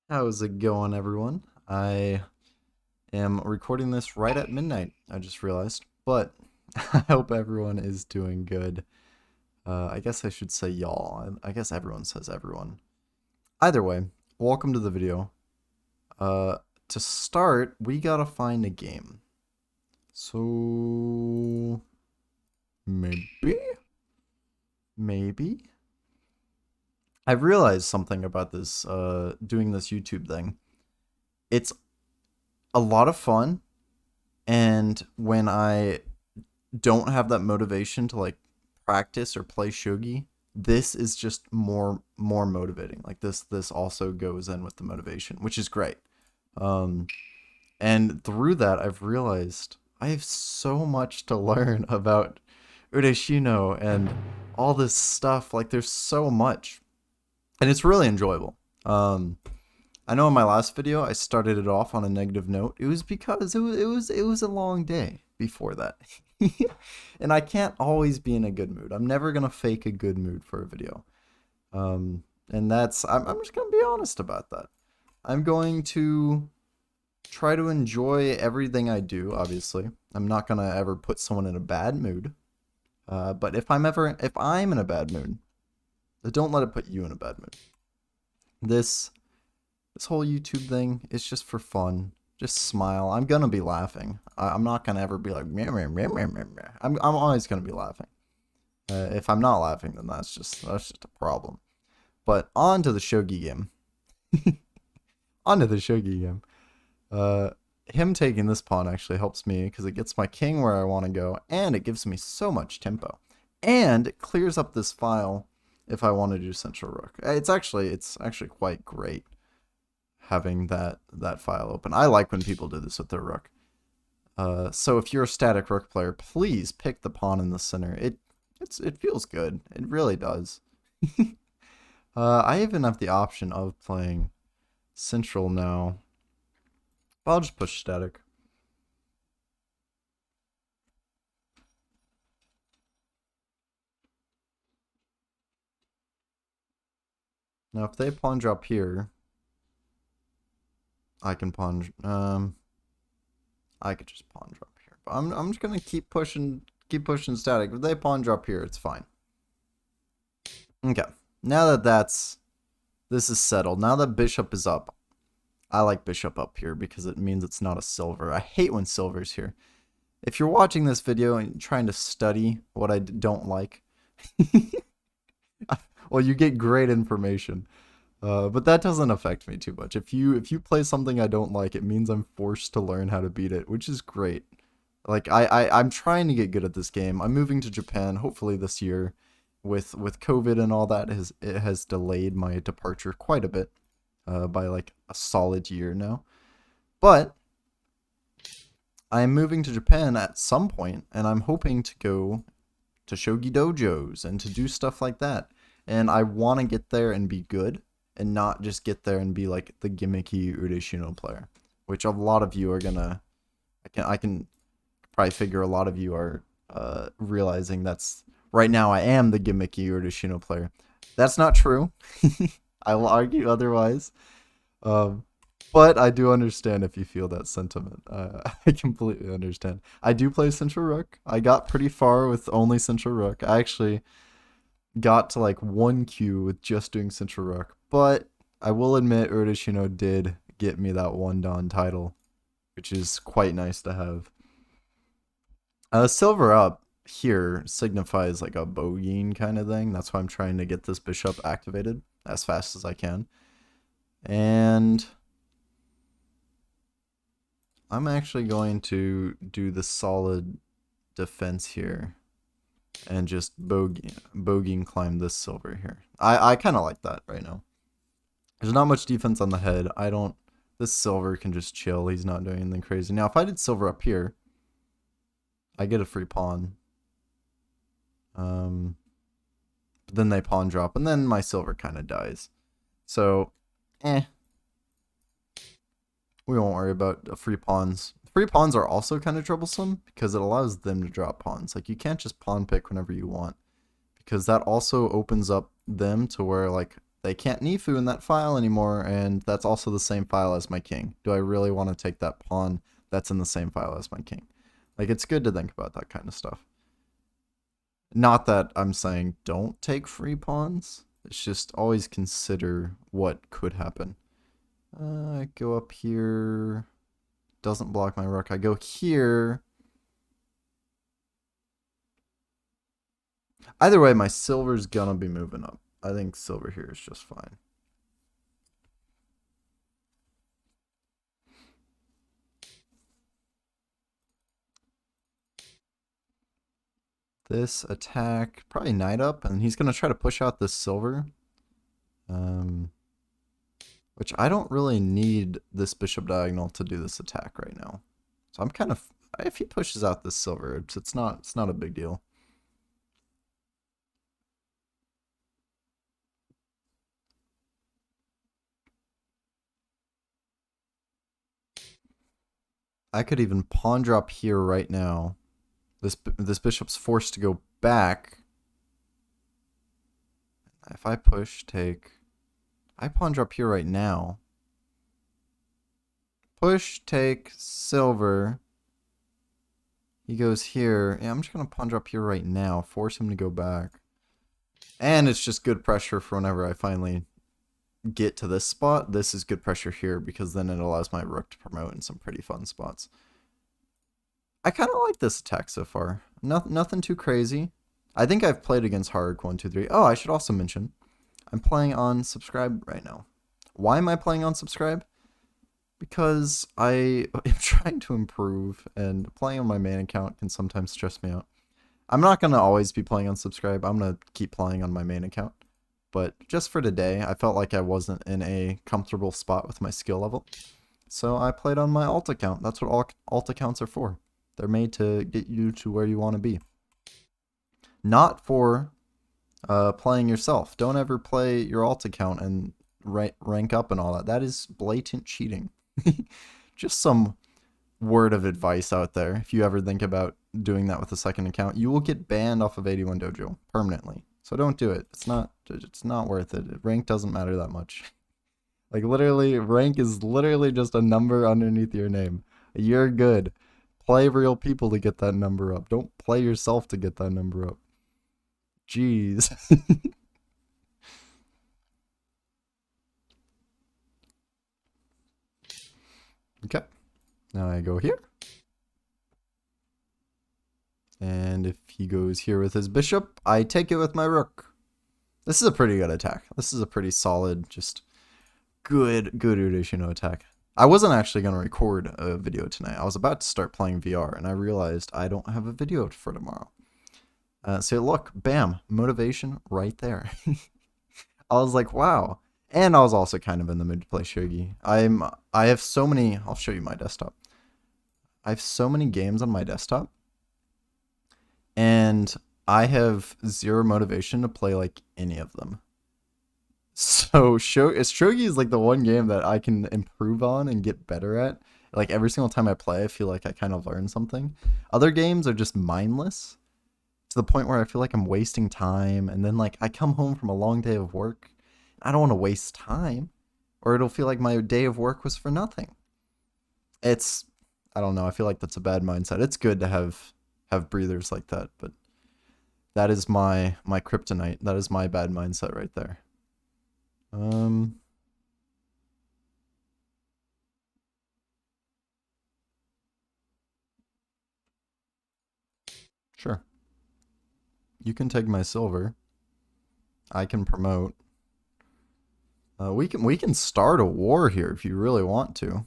How's it going, everyone? I am recording this right at midnight, I just realized, but I hope everyone is doing good. I guess I should say y'all. I guess everyone says everyone. Either way, welcome to the video. Uh, to start, we gotta find a game. So, maybe? Maybe? I've realized something about this, doing this YouTube thing. It's a lot of fun, and when I don't have that motivation to like practice or play shogi, this is just more motivating. Like this also goes in with the motivation, which is great. Um, and through that, I've realized I have so much to learn about Ureshino and all this stuff. Like there's so much, and it's really enjoyable. Um, I know in my last video I started it off on a negative note. It was because it was a long day before that. And I can't always be in a good mood. I'm never gonna fake a good mood for a video. And I'm just gonna be honest about that. I'm going to try to enjoy everything I do, obviously. I'm not gonna ever put someone in a bad mood. But if I'm in a bad mood, don't let it put you in a bad mood. This This whole YouTube thing is just for fun. Just smile. I'm gonna be laughing. I'm not gonna ever be like meh, meh, meh, meh, meh, meh. I'm always gonna be laughing. If I'm not laughing, then that's just a problem. But on to the shogi game. On to the shogi game. Uh, him taking this pawn actually helps me because it gets my king where I want to go, and it gives me so much tempo, and it clears up this file if I want to do central rook. It's actually quite great having that file open. I like when people do this with their rook. So if you're a static rook player, please pick the pawn in the center. It feels good. It really does. I even have the option of playing central now. I'll just push static. Now if they pawn drop here, I can pawn I could just pawn drop here. But I'm just gonna keep pushing static. If they pawn drop here, it's fine. Okay. Now that this is settled, now that bishop is up, I like bishop up here because it means it's not a silver. I hate when silver's here. If you're watching this video and trying to study what I don't like, well, you get great information. But that doesn't affect me too much. If you play something I don't like, it means I'm forced to learn how to beat it, which is great. Like I'm trying to get good at this game. I'm moving to Japan hopefully this year. With COVID and all that, it has delayed my departure quite a bit, by like a solid year now. But I'm moving to Japan at some point, and I'm hoping to go to shogi dojos and to do stuff like that. And I want to get there and be good, and not just get there and be like the gimmicky Ureshino player, which a lot of you are gonna. I can probably figure a lot of you are realizing that's right now. I am the gimmicky Ureshino player. That's not true. I will argue otherwise. Um, but I do understand if you feel that sentiment. I completely understand. I do play Central Rook. I got pretty far with only Central Rook. I actually got to like 1Q with just doing Central Rook. But I will admit, Ureshino did get me that 1 Dan title, which is quite nice to have. Silver up here signifies like a bogeying kind of thing. That's why I'm trying to get this bishop activated as fast as I can. And I'm actually going to do the solid defense here and just bogeying climb this silver here. I kind of like that right now. There's not much defense on the head. This silver can just chill. He's not doing anything crazy. Now, if I did silver up here, I get a free pawn. But then they pawn drop, and then my silver kind of dies. So, we won't worry about free pawns. Free pawns are also kind of troublesome because it allows them to drop pawns. Like, you can't just pawn pick whenever you want, because that also opens up them to where, like, they can't Nifu in that file anymore, and that's also the same file as my king. Do I really want to take that pawn that's in the same file as my king? Like, it's good to think about that kind of stuff. Not that I'm saying don't take free pawns. It's just always consider what could happen. I go up here. Doesn't block my rook. I go here. Either way, my silver's gonna be moving up. I think silver here is just fine. This attack, probably knight up, and he's gonna try to push out this silver. Which I don't really need this bishop diagonal to do this attack right now. So I'm kind of, if he pushes out this silver, it's not a big deal. I could even pawn drop here right now. This bishop's forced to go back. If I push, take, I pawn drop here right now. Push, take, silver. He goes here. Yeah, I'm just going to pawn drop here right now. Force him to go back. And it's just good pressure for whenever I finally get to this spot. This is good pressure here because then it allows my rook to promote in some pretty fun spots. I kind of like this attack so far. Nothing too crazy. I think I've played against Haruc123. Oh, I should also mention, I'm playing on Subscribe right now. Why am I playing on Subscribe? Because I am trying to improve, and playing on my main account can sometimes stress me out. I'm not going to always be playing on Subscribe. I'm going to keep playing on my main account. But just for today, I felt like I wasn't in a comfortable spot with my skill level. So I played on my alt account. That's what alt accounts are for. They're made to get you to where you want to be. Not for playing yourself. Don't ever play your alt account and rank up and all that. That is blatant cheating. Just some word of advice out there. If you ever think about doing that with a second account, you will get banned off of 81 Dojo permanently. So don't do it. It's not worth it. Rank doesn't matter that much. Like, literally, rank is literally just a number underneath your name. You're good. Play real people to get that number up. Don't play yourself to get that number up. Jeez. Okay. Now I go here. And if he goes here with his bishop, I take it with my rook. This is a pretty good attack. This is a pretty solid, just good Urushiino attack. I wasn't actually going to record a video tonight. I was about to start playing VR, and I realized I don't have a video for tomorrow. So look, bam, motivation right there. I was like, wow. And I was also kind of in the mood to play shogi. I have so many, I'll show you my desktop. I have so many games on my desktop, and I have zero motivation to play like any of them. So shogi is like the one game that I can improve on and get better at. Like every single time I play, I feel like I kind of learn something. Other games are just mindless to the point where I feel like I'm wasting time, and then like I come home from a long day of work. I don't want to waste time, or it'll feel like my day of work was for nothing. I don't know, I feel like that's a bad mindset. It's good to have breathers like that, but that is my kryptonite. That is my bad mindset right there. Sure. You can take my silver. I can promote. We can start a war here if you really want to.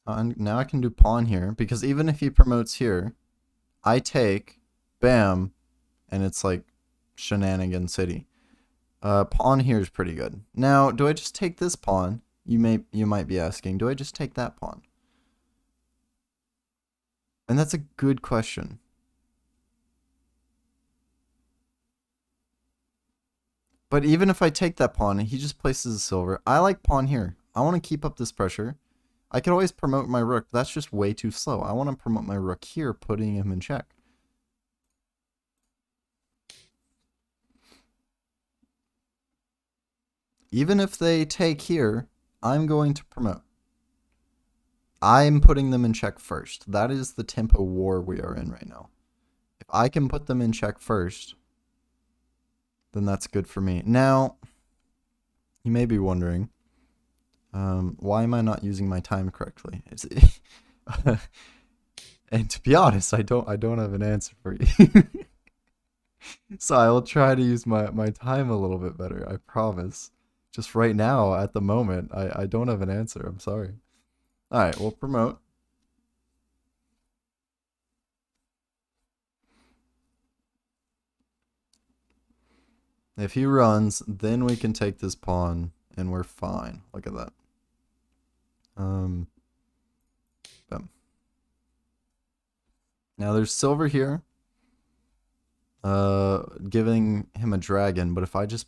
And now I can do pawn here, because even if he promotes here, I take, bam, and it's like shenanigan city. Pawn here is pretty good. Now, do I just take this pawn? You might be asking, do I just take that pawn? And that's a good question. But even if I take that pawn, he just places a silver. I like pawn here. I want to keep up this pressure. I could always promote my rook. That's just way too slow. I want to promote my rook here, putting him in check. Even if they take here, I'm going to promote. I'm putting them in check first. That is the tempo war we are in right now. If I can put them in check first, then that's good for me. Now, you may be wondering, why am I not using my time correctly? And to be honest, I don't have an answer for you. So I will try to use my time a little bit better, I promise. Just right now, at the moment, I don't have an answer. I'm sorry. Alright, we'll promote. If he runs, then we can take this pawn, and we're fine. Look at that. Boom. Now there's silver here, giving him a dragon, but if I just...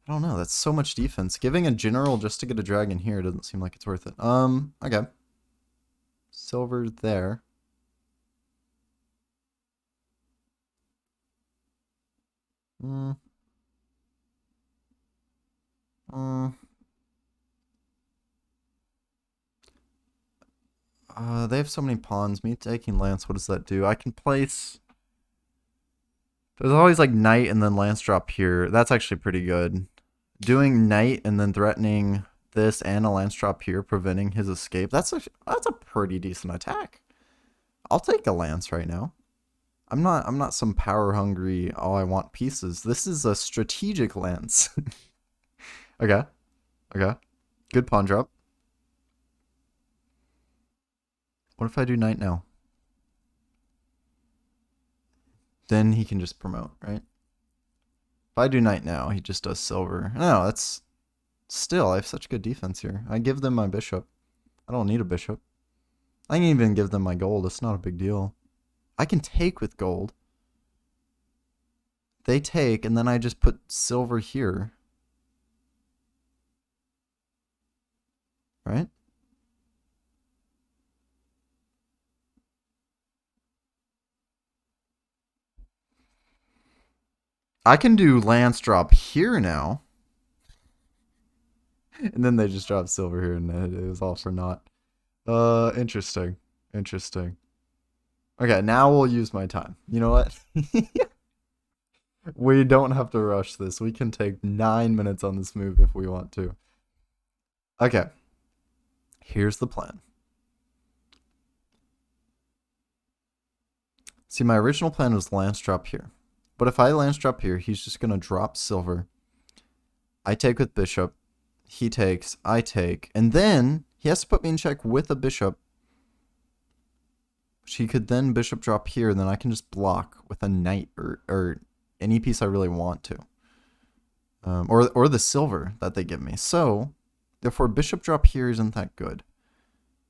I don't know, that's so much defense. Giving a general just to get a dragon here doesn't seem like it's worth it. Okay. Silver there. They have so many pawns. Me taking lance, what does that do? I can place... There's always like knight and then lance drop here. That's actually pretty good. Doing knight and then threatening this and a lance drop here, preventing his escape. That's a pretty decent attack. I'll take a lance right now. I'm not some power hungry, oh I want pieces. This is a strategic lance. Okay. Okay. Good pawn drop. What if I do knight now? Then he can just promote, right? If I do knight now, he just does silver. No, that's... Still, I have such good defense here. I give them my bishop. I don't need a bishop. I can even give them my gold. It's not a big deal. I can take with gold. They take, and then I just put silver here. Right? I can do lance drop here now. And then they just drop silver here, and it was all for naught. Interesting. Interesting. Okay, now we'll use my time. You know what? We don't have to rush this. We can take 9 minutes on this move if we want to. Okay. Here's the plan. See, my original plan was lance drop here. But if I lance drop here, he's just going to drop silver. I take with bishop. He takes. I take. And then he has to put me in check with a bishop. Which he could then bishop drop here. And then I can just block with a knight or any piece I really want to. Or the silver that they give me. So, therefore, bishop drop here isn't that good.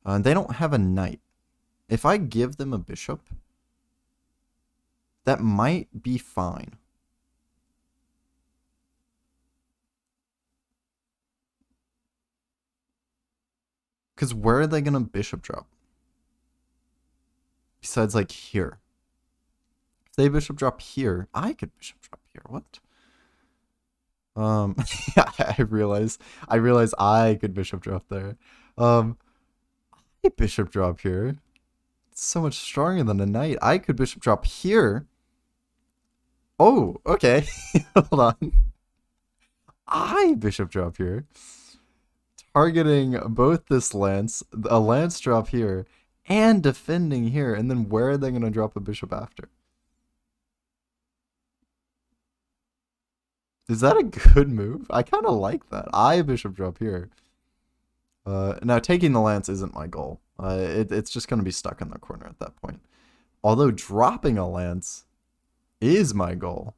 They don't have a knight. If I give them a bishop, that might be fine. Because where are they going to bishop drop? Besides, like, here. If they bishop drop here, I could bishop drop here. What? Yeah, I realize I could bishop drop there. I bishop drop here. It's so much stronger than a knight. I could bishop drop here. Oh, okay. Hold on. I bishop drop here. Targeting both this lance, a lance drop here, and defending here. And then where are they going to drop a bishop after? Is that a good move? I kind of like that. I bishop drop here. Now, taking the lance isn't my goal. It's just going to be stuck in the corner at that point. Although dropping a lance is my goal.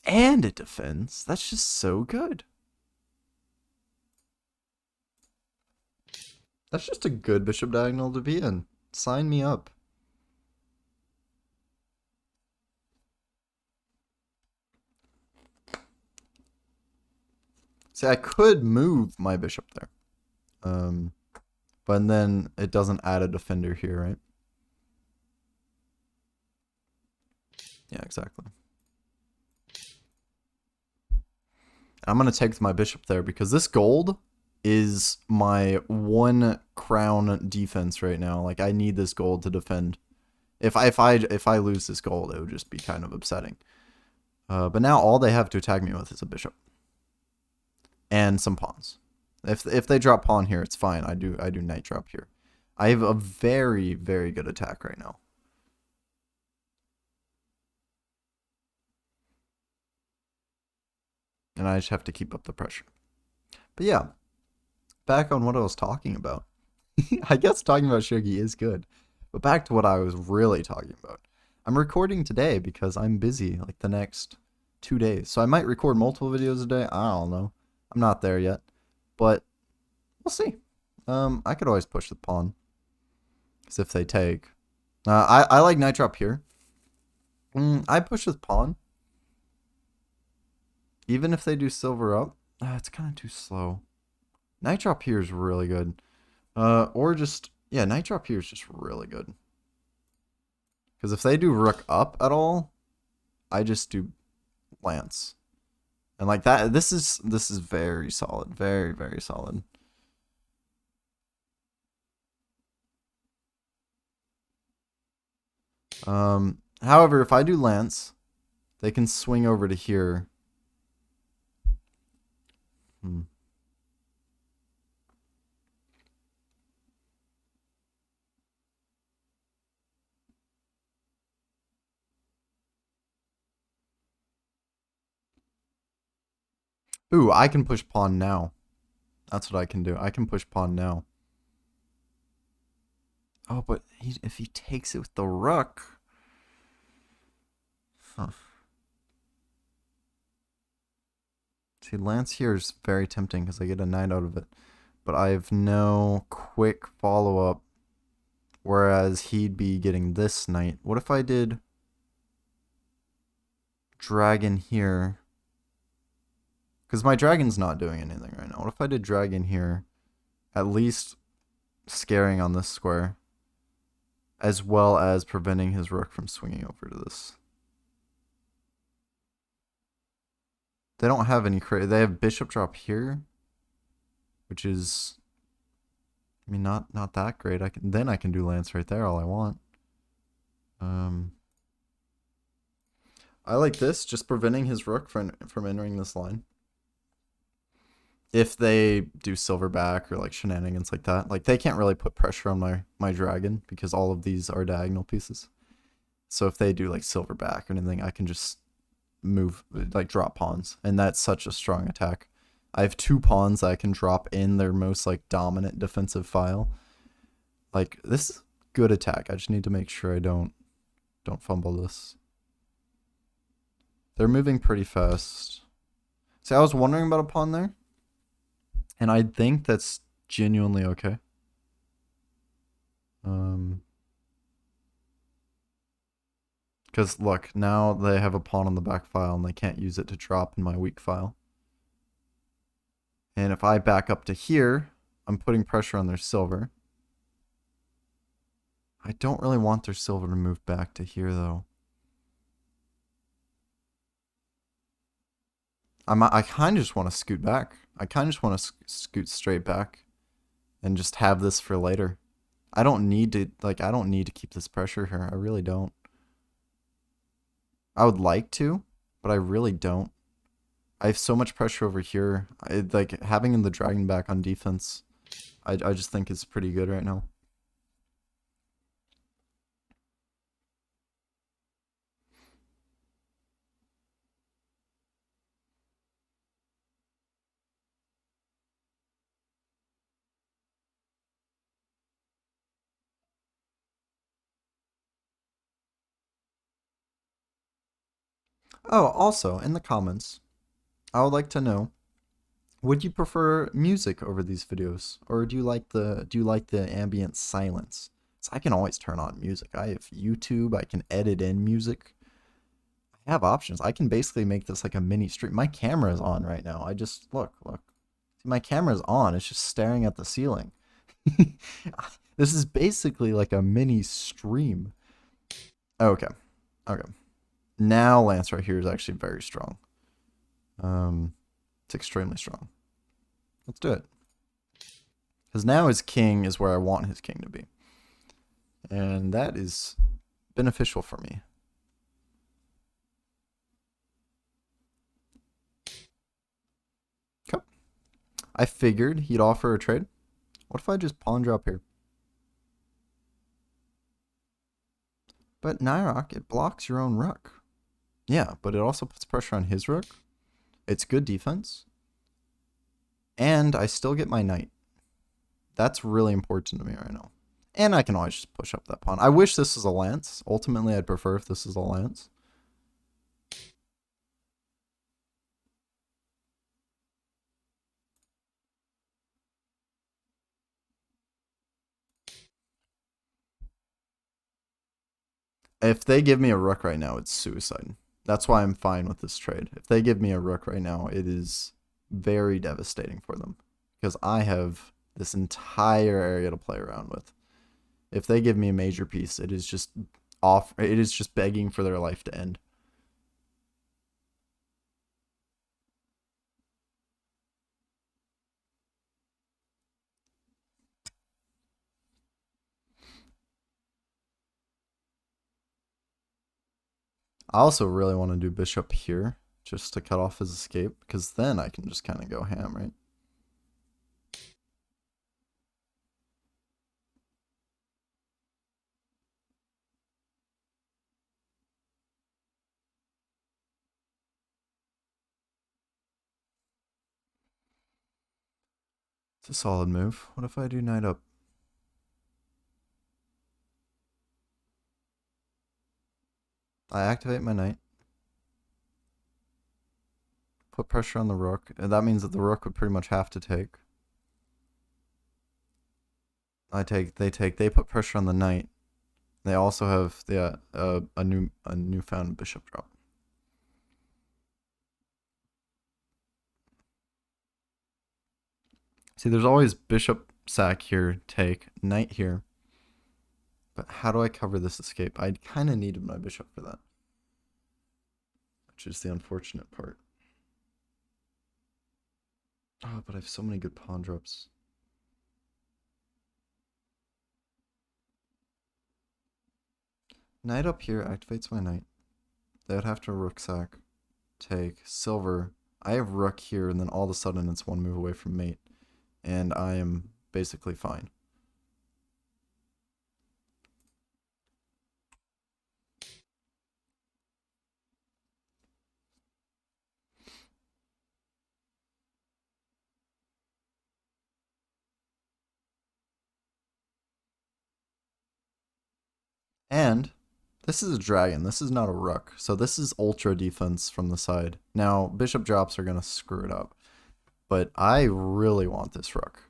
And it defends. That's just so good. That's just a good bishop diagonal to be in. Sign me up. See, I could move my bishop there. But then it doesn't add a defender here, right? Yeah, exactly. I'm going to take my bishop there because this gold is my one crown defense right now. Like, I need this gold to defend. If I lose this gold, it would just be kind of upsetting. But now all they have to attack me with is a bishop and some pawns. If they drop pawn here, it's fine. I do knight drop here. I have a very, very good attack right now. And I just have to keep up the pressure. But yeah, back on what I was talking about. I guess talking about shogi is good. But back to what I was really talking about. I'm recording today because I'm busy like the next 2 days. So I might record multiple videos a day. I don't know. I'm not there yet. But we'll see. I could always push the pawn. Because if they take. I like knight drop here. I push with pawn. Even if they do silver up, it's kind of too slow. Knight drop here is really good. Or just, yeah, knight drop here is just really good. Because if they do rook up at all, I just do lance. And like that, this is very solid. Very, very solid. However, if I do lance, they can swing over to here. Ooh, I can push pawn now. That's what I can do. I can push pawn now. Oh, but if he takes it with the rook... Huh. See, lance here is very tempting because I get a knight out of it. But I have no quick follow-up. Whereas he'd be getting this knight. What if I did dragon here? Because my dragon's not doing anything right now. What if I did dragon here? At least scaring on this square. As well as preventing his rook from swinging over to this. They don't have any they have bishop drop here, which is, I mean, not that great. I can do lance right there all I want. I like this, just preventing his rook from entering this line. If they do silver back or like shenanigans like that, like they can't really put pressure on my dragon because all of these are diagonal pieces. So if they do like silver back or anything, I can just move, like drop pawns, and that's such a strong attack. I have 2 pawns that I can drop in their most like dominant defensive file. Like, this is good attack. I just need to make sure I don't fumble this. They're moving pretty fast. See, I was wondering about a pawn there, and I think that's genuinely okay. Because look, now they have a pawn on the back file and they can't use it to drop in my weak file. And if I back up to here, I'm putting pressure on their silver. I don't really want their silver to move back to here though. I kind of just want to scoot back. I kind of just want to scoot straight back and just have this for later. I don't need to keep this pressure here. I really don't. I would like to, but I really don't. I have so much pressure over here. Like having the dragon back on defense, I just think is pretty good right now. Oh, also in the comments, I would like to know, would you prefer music over these videos, or do you like the ambient silence? So I can always turn on music. I have YouTube. I can edit in music. I have options. I can basically make this like a mini stream. My camera is on right now. I just look. See, my camera's on. It's just staring at the ceiling. This is basically like a mini stream. Okay. Okay. Now Lance right here is actually very strong. It's extremely strong. Let's do it. Because now his king is where I want his king to be. And that is beneficial for me. Okay. I figured he'd offer a trade. What if I just pawn drop here? But Nyrok, it blocks your own rook. Yeah, but it also puts pressure on his rook. It's good defense. And I still get my knight. That's really important to me right now. And I can always just push up that pawn. I wish this was a lance. Ultimately, I'd prefer if this is a lance. If they give me a rook right now, it's suicide. That's why I'm fine with this trade. If they give me a rook right now, it is very devastating for them. Because I have this entire area to play around with. If they give me a major piece, it is just begging for their life to end. I also really want to do bishop here just to cut off his escape, because then I can just kind of go ham, right? It's a solid move. What if I do knight up? I activate my knight. Put pressure on the rook. And that means that the rook would pretty much have to take. They put pressure on the knight. They also have a newfound bishop drop. See, there's always bishop sack here, take, knight here. But how do I cover this escape? I kind of needed my bishop for that. Which is the unfortunate part. Oh, but I have so many good pawn drops. Knight up here activates my knight. They would have to rook sack, take, silver. I have rook here, and then all of a sudden it's one move away from mate. And I am basically fine. And this is a dragon. This is not a rook. So this is ultra defense from the side. Now, bishop drops are going to screw it up. But I really want this rook.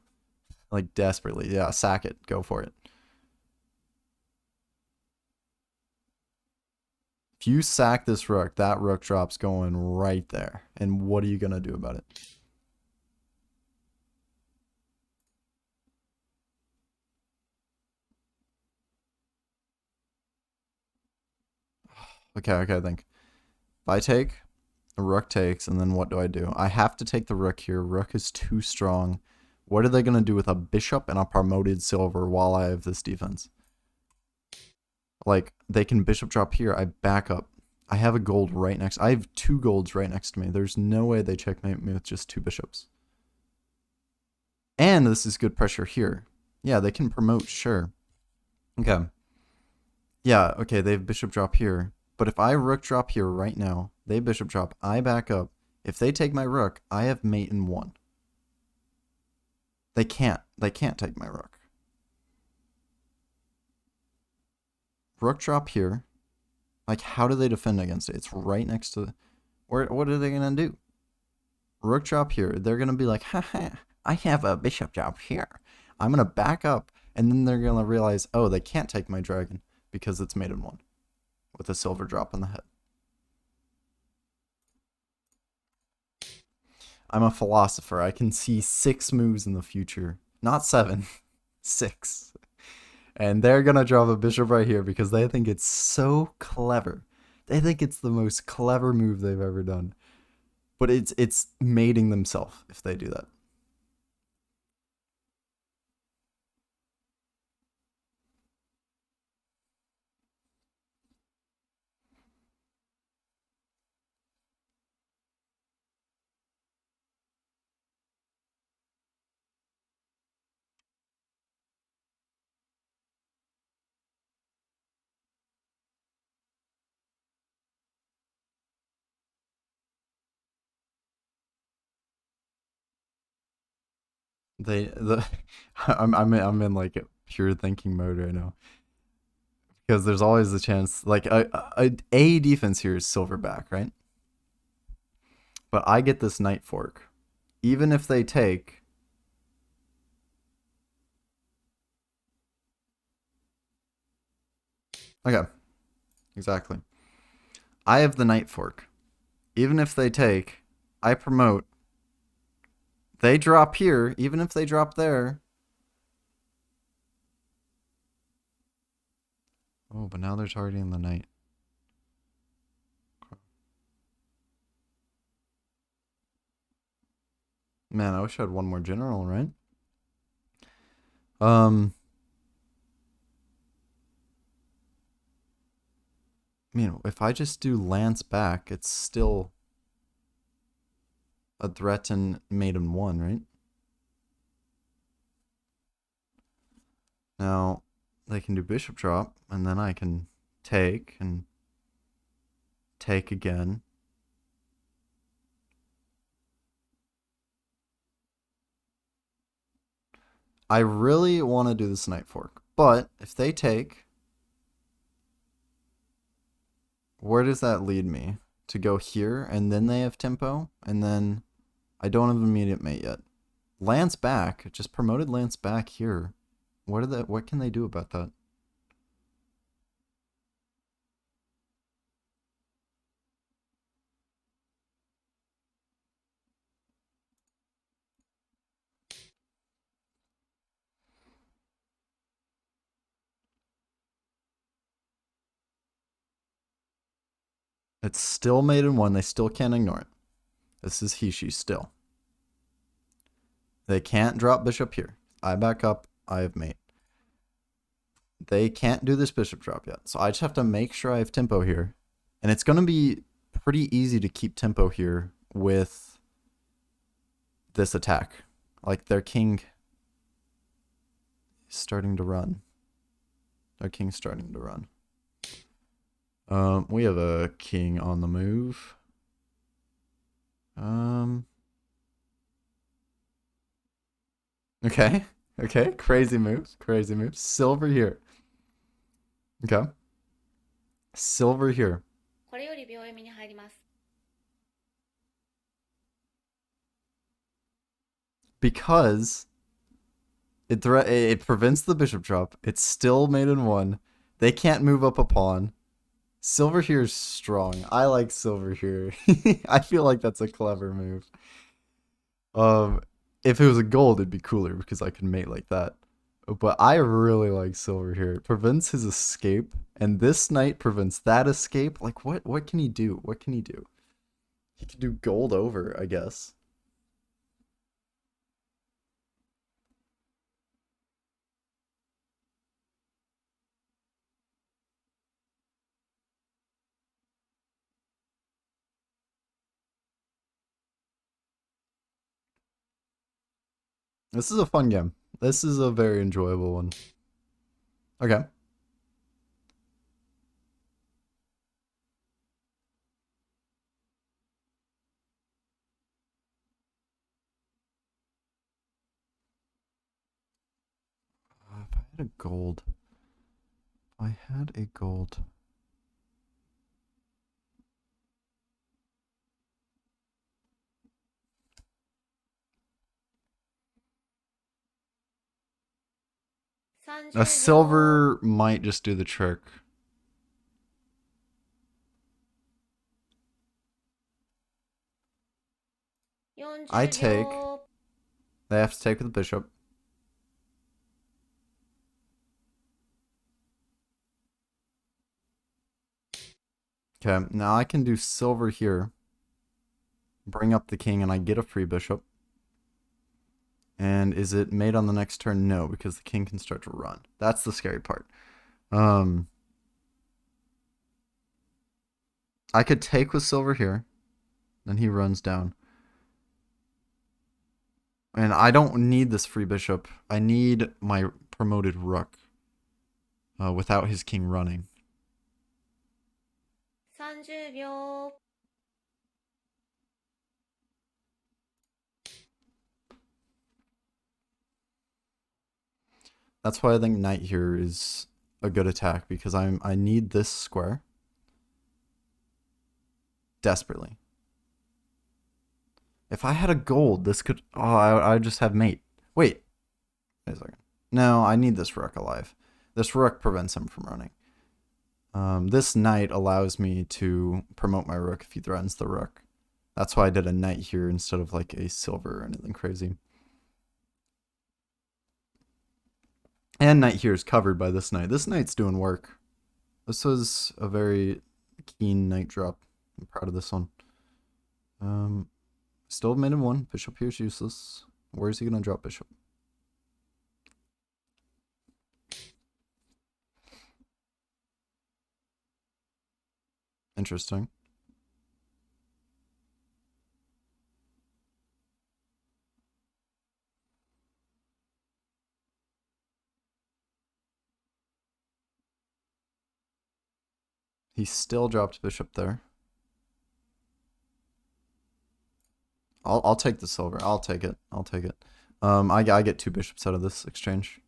Like, desperately. Yeah, sack it. Go for it. If you sack this rook, that rook drop's going right there. And what are you going to do about it? Okay, I think. If I take, the rook takes, and then what do? I have to take the rook here. Rook is too strong. What are they going to do with a bishop and a promoted silver while I have this defense? Like, they can bishop drop here. I back up. I have a gold right next. I have 2 golds right next to me. There's no way they checkmate me with just 2 bishops. And this is good pressure here. Yeah, they can promote, sure. Okay. Yeah, okay, they have bishop drop here. But if I rook drop here right now, they bishop drop, I back up. If they take my rook, I have mate in 1. They can't take my rook. Rook drop here. Like, how do they defend against it? It's right next to... What are they going to do? Rook drop here. They're going to be like, haha, I have a bishop drop here. I'm going to back up. And then they're going to realize, oh, they can't take my dragon because it's mate in 1 with a silver drop on the head. I'm a philosopher. I can see 6 moves in the future. Not 7. 6. And they're gonna draw the bishop right here because they think it's so clever. They think it's the most clever move they've ever done. But it's mating themselves if they do that. I'm in like a pure thinking mode right now because there's always the chance like a defense here is silverback, right? But I get this knight fork. Even if they take, okay, exactly. I have the knight fork. Even if they take, I promote. They drop here. Even if they drop there. Oh, but now they're targeting the knight. Man, I wish I had one more general, right? I mean, if I just do lance back, it's still a threat and maiden 1, right? Now, they can do bishop drop, and then I can take and take again. I really want to do this knight fork, but if they take, where does that lead me? To go here, and then they have tempo, and then I don't have immediate mate yet. Lance back, just promoted Lance back here. What can they do about that? It's still maiden 1, they still can't ignore it. This is Hishi still. They can't drop bishop here. I back up, I have mate. They can't do this bishop drop yet. So I just have to make sure I have tempo here. And it's going to be pretty easy to keep tempo here with this attack. Like their king is starting to run. Their king's starting to run. We have a king on the move. Okay. Okay. Crazy moves. Crazy moves. Silver here. Okay. Silver here. Because it prevents the bishop drop. It's still maiden 1. They can't move up a pawn. Silver here is strong. I like silver here. I feel like that's a clever move. If it was a gold, it'd be cooler because I could mate like that. But I really like silver here. It prevents his escape, and this knight prevents that escape. Like, what can he do? What can he do? He can do gold over, I guess. This is a fun game. This is a very enjoyable one. Okay. If I had a gold. I had a gold. A silver might just do the trick. I take. 30秒。They have to take with the bishop. Okay, now I can do silver here. Bring up the king and I get a free bishop. And is it made on the next turn? No, because the king can start to run. That's the scary part. I could take with silver here. Then he runs down. And I don't need this free bishop. I need my promoted rook. Without his king running. 30秒。That's why I think knight here is a good attack, because I need this square desperately. If I had a gold, this could... Oh, I just have mate. Wait. Wait a second. No, I need this rook alive. This rook prevents him from running. This knight allows me to promote my rook if he threatens the rook. That's why I did a knight here instead of like a silver or anything crazy. And knight here is covered by this knight. This knight's doing work. This was a very keen knight drop. I'm proud of this one. Still made him one. Bishop here is useless. Where is he going to drop bishop? Interesting. He still dropped bishop there. I'll take the silver. I'll take it. I'll take it. I get 2 bishops out of this exchange.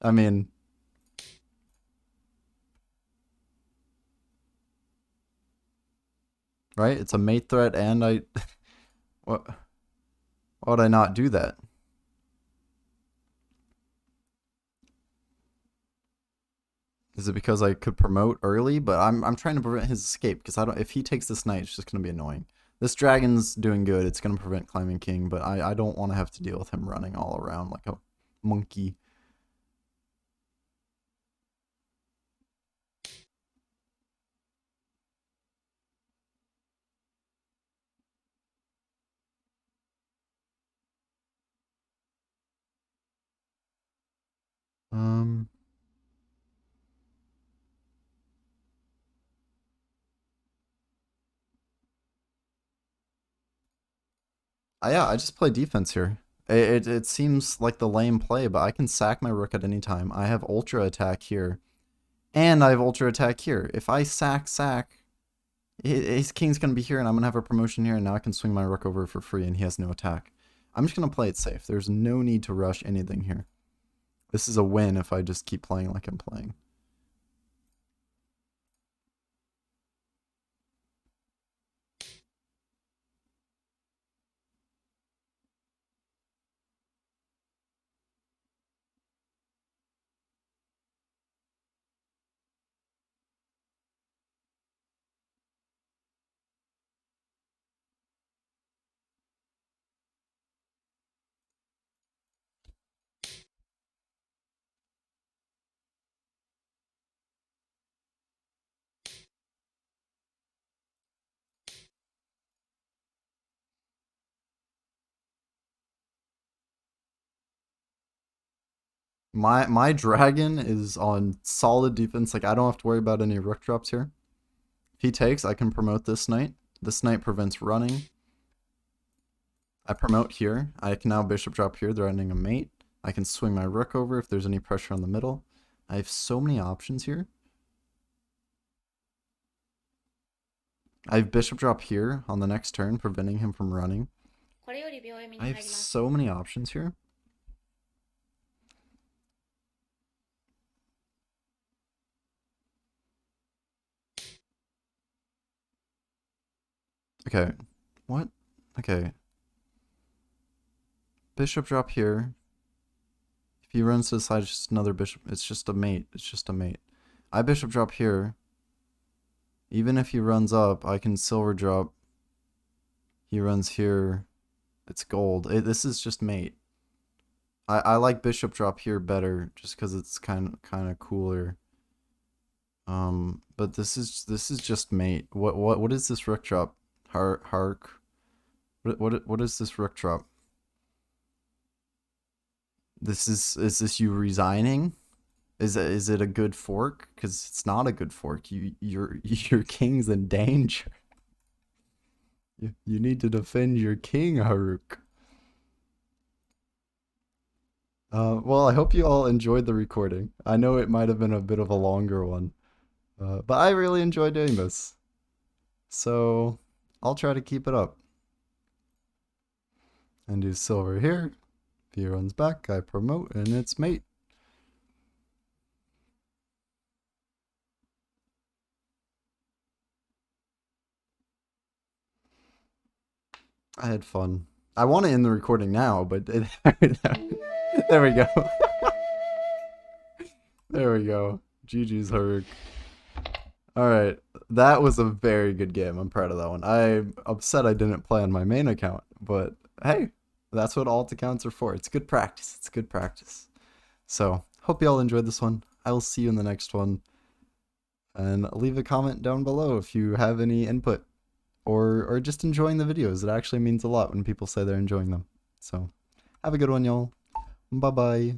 I mean, right? It's a mate threat, and I what? Why would I not do that? Is it because I could promote early? But I'm trying to prevent his escape, because I don't. If he takes this knight, it's just gonna be annoying. This dragon's doing good. It's gonna prevent climbing king, but I don't want to have to deal with him running all around like a monkey. Um. Yeah, I just play defense here. It seems like the lame play, but I can sack my rook at any time. I have ultra attack here, and I have ultra attack here. If I sack, his king's gonna be here, and I'm gonna have a promotion here, and now I can swing my rook over for free, and he has no attack. I'm just gonna play it safe. There's no need to rush anything here. This is a win if I just keep playing like I'm playing. My dragon is on solid defense. Like, I don't have to worry about any rook drops here. If he takes, I can promote this knight. This knight prevents running. I promote here. I can now bishop drop here, threatening a mate. I can swing my rook over if there's any pressure on the middle. I have so many options here. I have bishop drop here on the next turn, preventing him from running. これより秒読みに I 入 have ります。 so many options here. Okay. What? Okay. Bishop drop here. If he runs to the side, it's just another bishop. It's just a mate. It's just a mate. I bishop drop here. Even if he runs up, I can silver drop. He runs here. It's gold. This is just mate. I like bishop drop here better just because it's kind of cooler. But this is just mate. What is this rook drop? Hark. What is this rook drop? Is this you resigning? Is it a good fork? Because it's not a good fork. Your king's in danger. You need to defend your king, Haruk. Well, I hope you all enjoyed the recording. I know it might have been a bit of a longer one, but I really enjoy doing this. So I'll try to keep it up. And do silver here. If he runs back, I promote, and it's mate. I had fun. I want to end the recording now, but there we go. There we go. GG's Haruk. Alright, that was a very good game. I'm proud of that one. I'm upset I didn't play on my main account, but hey, that's what alt accounts are for. It's good practice. It's good practice. So, hope you all enjoyed this one. I will see you in the next one. And leave a comment down below if you have any input. Or just enjoying the videos. It actually means a lot when people say they're enjoying them. So, have a good one, y'all. Bye-bye.